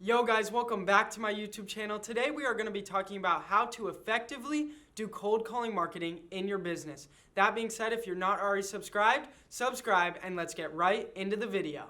Yo guys, welcome back to my YouTube channel. Today we are going to be talking about how to effectively do cold calling marketing in your business. That being said, if you're not already subscribed, subscribe and let's get right into the video.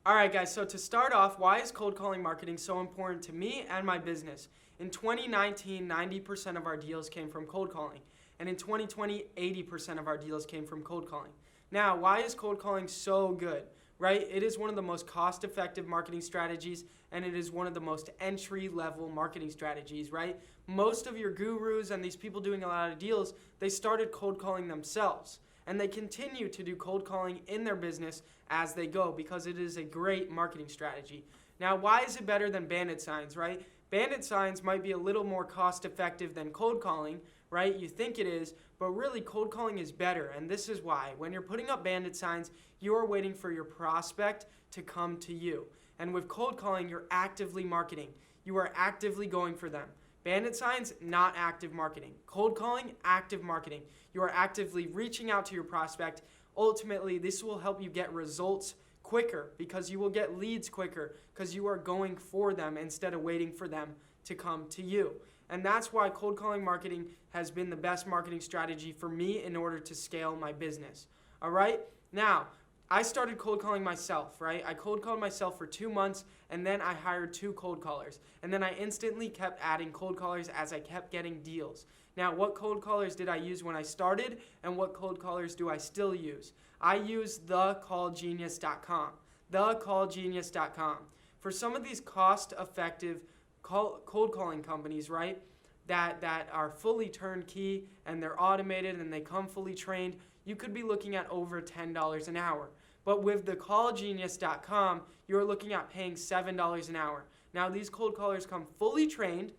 Alright guys, so to start off, why is cold calling marketing so important to me and my business? In 2019, 90% of our deals came from cold calling. And in 2020, 80% of our deals came from cold calling. Now, why is cold calling so good? Right? It is one of the most cost-effective marketing strategies, and it is one of the most entry-level marketing strategies, right? Most of your gurus and these people doing a lot of deals, they started cold calling themselves. And they continue to do cold calling in their business as they go because it is a great marketing strategy. Now, why is it better than bandit signs, right? Bandit signs might be a little more cost effective than cold calling, right? You think it is, but really cold calling is better, and this is why. When you're putting up bandit signs, you are waiting for your prospect to come to you. And with cold calling, you're actively marketing. You are actively going for them. Bandit signs, not active marketing. Cold calling, active marketing. You are actively reaching out to your prospect. Ultimately, this will help you get results quicker because you will get leads quicker because you are going for them instead of waiting for them to come to you. And that's why cold calling marketing has been the best marketing strategy for me in order to scale my business. All right? Now, I started cold calling myself, right? I cold called myself for 2 months, and then I hired 2 cold callers. And then I instantly kept adding cold callers as I kept getting deals. Now, what cold callers did I use when I started, and what cold callers do I still use? I use thecallgenius.com. Thecallgenius.com. For some of these cost-effective cold calling companies, right, that are fully turnkey, and they're automated, and they come fully trained, you could be looking at over $10 an hour. But with thecallgenius.com, you're looking at paying $7 an hour. Now, these cold callers come fully trained,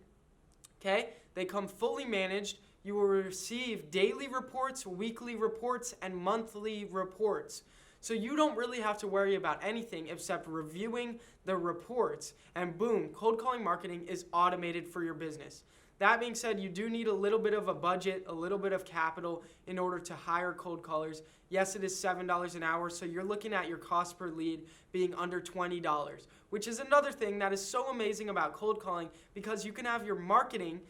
okay? They come fully managed. You will receive daily reports, weekly reports, and monthly reports. So you don't really have to worry about anything except reviewing the reports. And boom, cold calling marketing is automated for your business. That being said, you do need a little bit of a budget, a little bit of capital in order to hire cold callers. Yes, it is $7 an hour, so you're looking at your cost per lead being under $20, which is another thing that is so amazing about cold calling because you can have your marketing,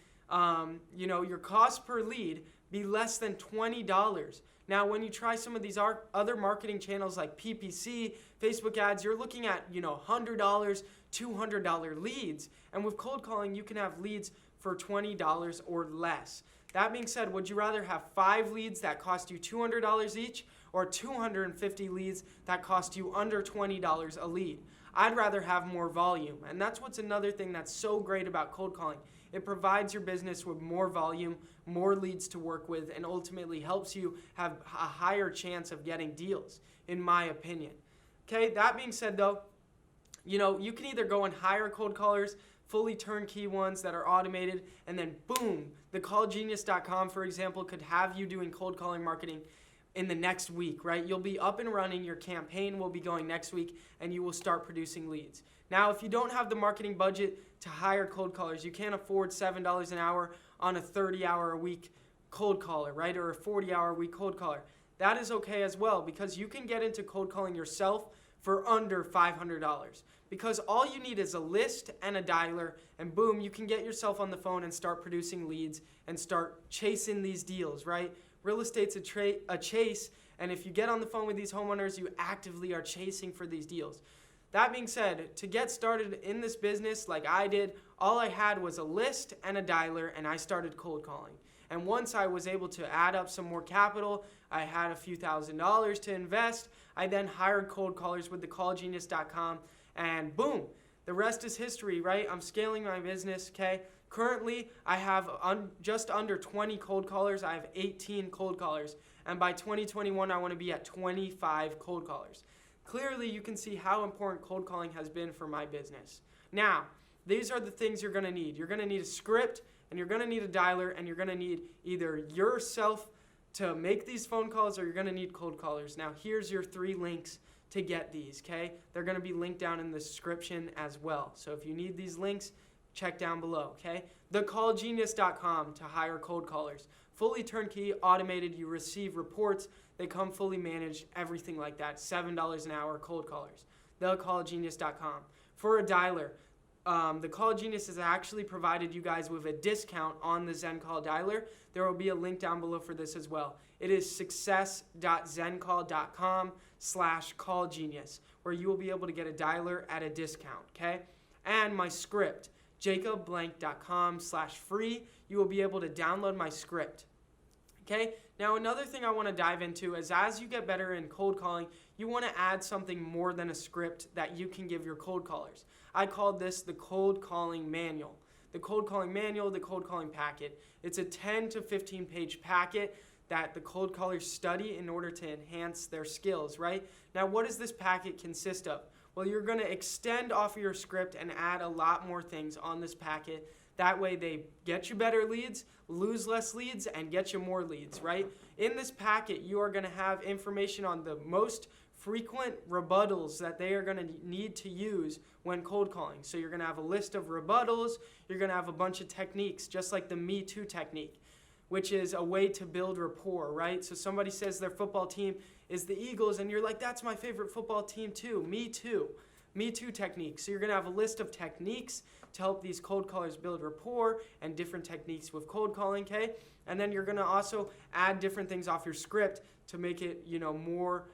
your cost per lead be less than $20. Now, when you try some of these other marketing channels like PPC, Facebook ads, you're looking at, $100, $200 leads. And with cold calling, you can have leads for $20 or less. That being said, would you rather have 5 leads that cost you $200 each or 250 leads that cost you under $20 a lead? I'd rather have more volume. And that's what's another thing that's so great about cold calling. It provides your business with more volume, more leads to work with, and ultimately helps you have a higher chance of getting deals, in my opinion. Okay, that being said though, you can either go and hire cold callers, fully turnkey ones that are automated, and then boom, thecallgenius.com, for example, could have you doing cold calling marketing in the next week, right? You'll be up and running, your campaign will be going next week, and you will start producing leads. Now, if you don't have the marketing budget to hire cold callers, you can't afford $7 an hour on a 30-hour-a-week cold caller, right? Or a 40-hour-a-week cold caller. That is okay as well because you can get into cold calling yourself for under $500 because all you need is a list and a dialer, and boom, you can get yourself on the phone and start producing leads and start chasing these deals, right? Real estate's a chase, and if you get on the phone with these homeowners, you actively are chasing for these deals. That being said, to get started in this business like I did, all I had was a list and a dialer, and I started cold calling. And once I was able to add up some more capital, I had a few $1,000s to invest, I then hired cold callers with thecallgenius.com, and boom, the rest is history, right? I'm scaling my business, okay? Currently, I have just under 20 cold callers. I have 18 cold callers, and by 2021, I want to be at 25 cold callers. Clearly, you can see how important cold calling has been for my business. Now, these are the things you're going to need. You're going to need a script, and you're going to need a dialer, and you're going to need either yourself to make these phone calls or you're going to need cold callers. Now, here's your 3 links to get these, okay? They're going to be linked down in the description as well. So if you need these links, check down below, okay? thecallgenius.com to hire cold callers. Fully turnkey, automated, you receive reports, they come fully managed, everything like that. $7 an hour, cold callers. thecallgenius.com. For a dialer, the Call Genius has actually provided you guys with a discount on the ZenCall dialer. There will be a link down below for this as well. It is success.zencall.com/callgenius, where you will be able to get a dialer at a discount, okay? And my script, jacobblank.com/free. You will be able to download my script. Okay, now another thing I want to dive into is as you get better in cold calling, you want to add something more than a script that you can give your cold callers. I called this the cold calling manual. The cold calling manual, the cold calling packet. It's a 10 to 15 page packet that the cold callers study in order to enhance their skills, right? Now, what does this packet consist of? Well, you're going to extend off of your script and add a lot more things on this packet. That way they get you better leads, lose less leads, and get you more leads, right? In this packet, you are going to have information on the most frequent rebuttals that they are going to need to use when cold calling. So you're going to have a list of rebuttals. You're going to have a bunch of techniques, just like the Me Too technique, which is a way to build rapport, right? So somebody says their football team is the Eagles, and you're like, that's my favorite football team too. Me too. Me Too technique. So you're going to have a list of techniques to help these cold callers build rapport and different techniques with cold calling, okay? And then you're going to also add different things off your script to make it, more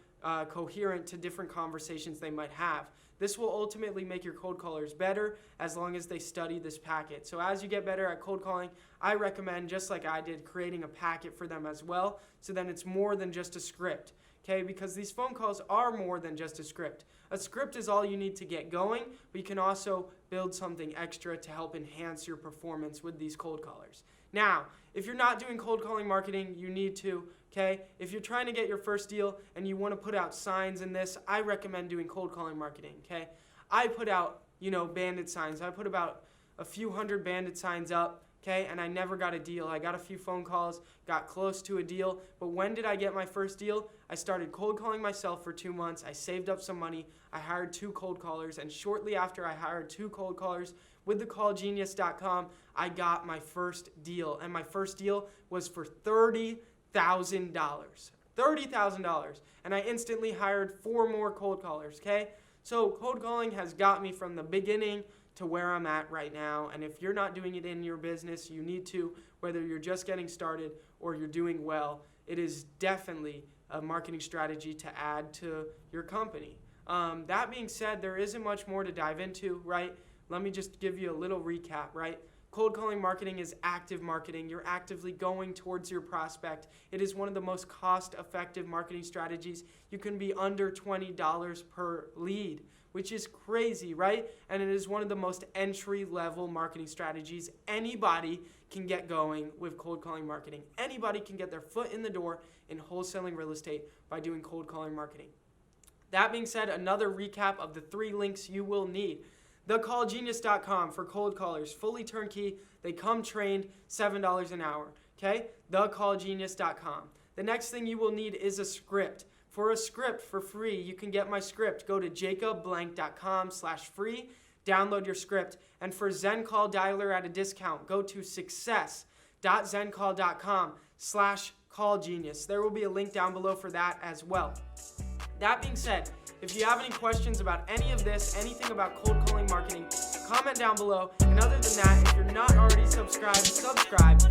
coherent to different conversations they might have. This will ultimately make your cold callers better as long as they study this packet. So as you get better at cold calling, I recommend, just like I did, creating a packet for them as well, so then it's more than just a script. Okay, because these phone calls are more than just a script. A script is all you need to get going, but you can also build something extra to help enhance your performance with these cold callers. Now, if you're not doing cold calling marketing, you need to, okay? If you're trying to get your first deal and you want to put out signs in this, I recommend doing cold calling marketing, okay? I put out, bandit signs. I put about a few hundred bandit signs up, okay, and I never got a deal. I got a few phone calls, got close to a deal, but when did I get my first deal? I started cold calling myself for 2 months. I saved up some money. I hired 2 cold callers, and shortly after I hired 2 cold callers with thecallgenius.com, I got my first deal, and my first deal was for $30,000. $30,000, and I instantly hired 4 more cold callers, okay? So cold calling has got me from the beginning to where I'm at right now, and if you're not doing it in your business, you need to, whether you're just getting started or you're doing well. It is definitely a marketing strategy to add to your company. That being said, there isn't much more to dive into, right? Let me just give you a little recap, right? Cold calling marketing is active marketing. You're actively going towards your prospect. It is one of the most cost-effective marketing strategies. You can be under $20 per lead, which is crazy, right? And it is one of the most entry-level marketing strategies. Anybody can get going with cold calling marketing. Anybody can get their foot in the door in wholesaling real estate by doing cold calling marketing. That being said, another recap of the 3 links you will need. thecallgenius.com for cold callers, fully turnkey. They come trained, $7 an hour, okay? thecallgenius.com. The next thing you will need is a script. For a script for free, you can get my script. Go to jacobblank.com/free, download your script. And for ZenCall Dialer at a discount, go to success.zencall.com/callgenius. There will be a link down below for that as well. That being said, if you have any questions about any of this, anything about cold calling marketing, comment down below. And other than that, if you're not already subscribed, subscribe.